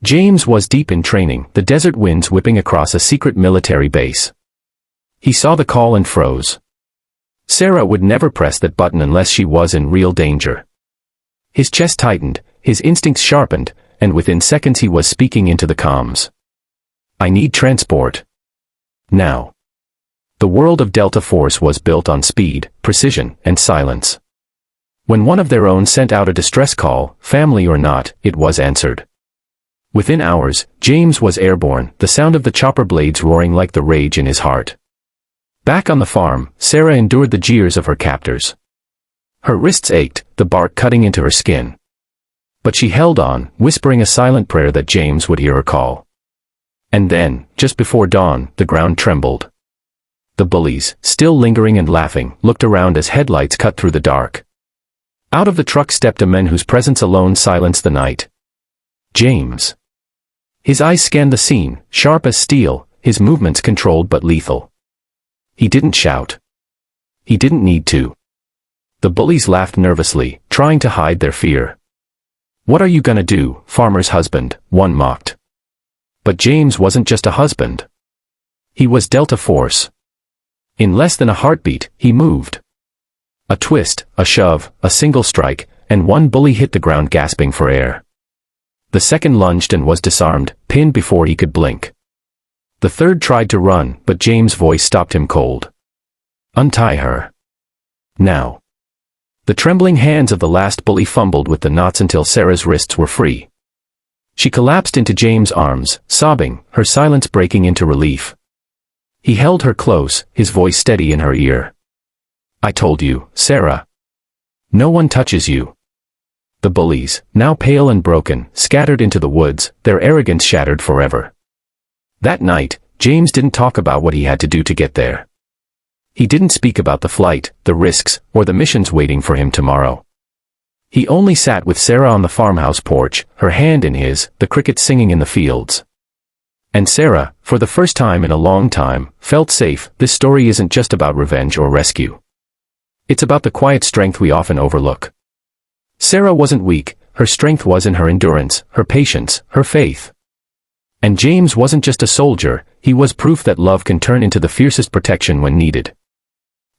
James was deep in training, the desert winds whipping across a secret military base. He saw the call and froze. Sarah would never press that button unless she was in real danger. His chest tightened, his instincts sharpened, and within seconds he was speaking into the comms. "I need transport. Now." The world of Delta Force was built on speed, precision, and silence. When one of their own sent out a distress call, family or not, it was answered. Within hours, James was airborne, the sound of the chopper blades roaring like the rage in his heart. Back on the farm, Sarah endured the jeers of her captors. Her wrists ached, the bark cutting into her skin. But she held on, whispering a silent prayer that James would hear her call. And then, just before dawn, the ground trembled. The bullies, still lingering and laughing, looked around as headlights cut through the dark. Out of the truck stepped a man whose presence alone silenced the night. James. His eyes scanned the scene, sharp as steel, his movements controlled but lethal. He didn't shout. He didn't need to. The bullies laughed nervously, trying to hide their fear. "What are you gonna do, farmer's husband?" one mocked. But James wasn't just a husband. He was Delta Force. In less than a heartbeat, he moved. A twist, a shove, a single strike, and one bully hit the ground gasping for air. The second lunged and was disarmed, pinned before he could blink. The third tried to run, but James' voice stopped him cold. "Untie her. Now." The trembling hands of the last bully fumbled with the knots until Sarah's wrists were free. She collapsed into James' arms, sobbing, her silence breaking into relief. He held her close, his voice steady in her ear. "I told you, Sarah. No one touches you." The bullies, now pale and broken, scattered into the woods, their arrogance shattered forever. That night, James didn't talk about what he had to do to get there. He didn't speak about the flight, the risks, or the missions waiting for him tomorrow. He only sat with Sarah on the farmhouse porch, her hand in his, the crickets singing in the fields. And Sarah, for the first time in a long time, felt safe. This story isn't just about revenge or rescue. It's about the quiet strength we often overlook. Sarah wasn't weak, her strength was in her endurance, her patience, her faith. And James wasn't just a soldier, he was proof that love can turn into the fiercest protection when needed.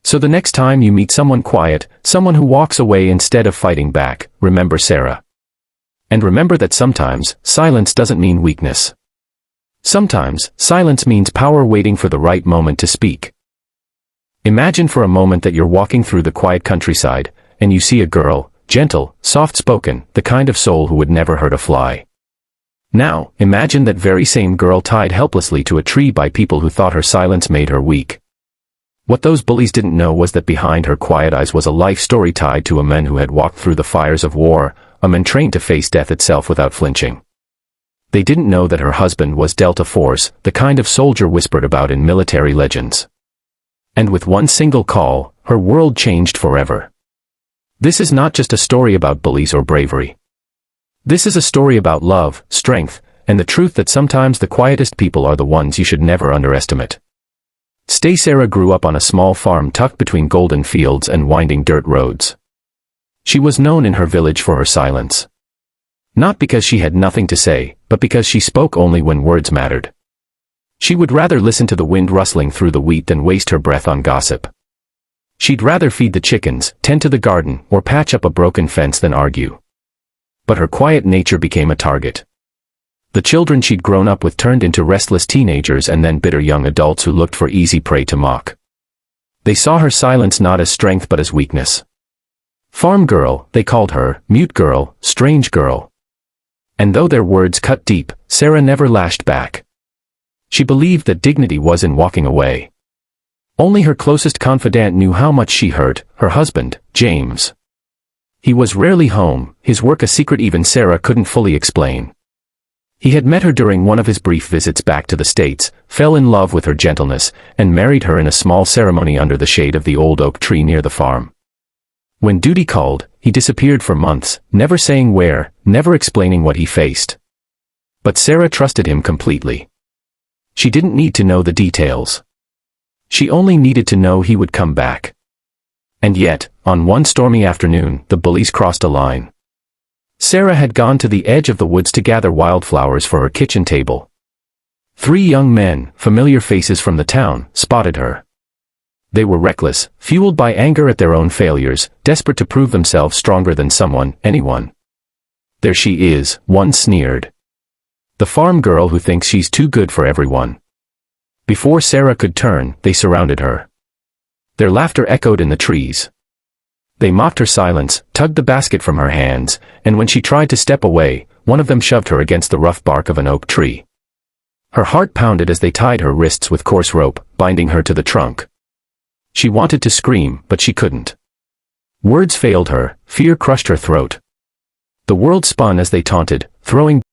So the next time you meet someone quiet, someone who walks away instead of fighting back, remember Sarah. And remember that sometimes, silence doesn't mean weakness. Sometimes, silence means power waiting for the right moment to speak. Imagine for a moment that you're walking through the quiet countryside, and you see a girl, gentle, soft-spoken, the kind of soul who would never hurt a fly. Now, imagine that very same girl tied helplessly to a tree by people who thought her silence made her weak. What those bullies didn't know was that behind her quiet eyes was a life story tied to a man who had walked through the fires of war, a man trained to face death itself without flinching. They didn't know that her husband was Delta Force, the kind of soldier whispered about in military legends. And with one single call, her world changed forever. This is not just a story about bullies or bravery. This is a story about love, strength, and the truth that sometimes the quietest people are the ones you should never underestimate. Sarah grew up on a small farm tucked between golden fields and winding dirt roads. She was known in her village for her silence. Not because she had nothing to say, but because she spoke only when words mattered. She would rather listen to the wind rustling through the wheat than waste her breath on gossip. She'd rather feed the chickens, tend to the garden, or patch up a broken fence than argue. But her quiet nature became a target. The children she'd grown up with turned into restless teenagers and then bitter young adults who looked for easy prey to mock. They saw her silence not as strength but as weakness. Farm girl, they called her, mute girl, strange girl. And though their words cut deep, Sarah never lashed back. She believed that dignity was in walking away. Only her closest confidant knew how much she hurt, her husband, James. He was rarely home, his work a secret even Sarah couldn't fully explain. He had met her during one of his brief visits back to the States, fell in love with her gentleness, and married her in a small ceremony under the shade of the old oak tree near the farm. When duty called, he disappeared for months, never saying where, never explaining what he faced. But Sarah trusted him completely. She didn't need to know the details. She only needed to know he would come back. And yet, on one stormy afternoon, the bullies crossed a line. Sarah had gone to the edge of the woods to gather wildflowers for her kitchen table. 3 young men, familiar faces from the town, spotted her. They were reckless, fueled by anger at their own failures, desperate to prove themselves stronger than anyone. "There she is," one sneered. "The farm girl who thinks she's too good for everyone." Before Sarah could turn, they surrounded her. Their laughter echoed in the trees. They mocked her silence, tugged the basket from her hands, and when she tried to step away, one of them shoved her against the rough bark of an oak tree. Her heart pounded as they tied her wrists with coarse rope, binding her to the trunk. She wanted to scream, but she couldn't. Words failed her, fear crushed her throat. The world spun as they taunted, throwing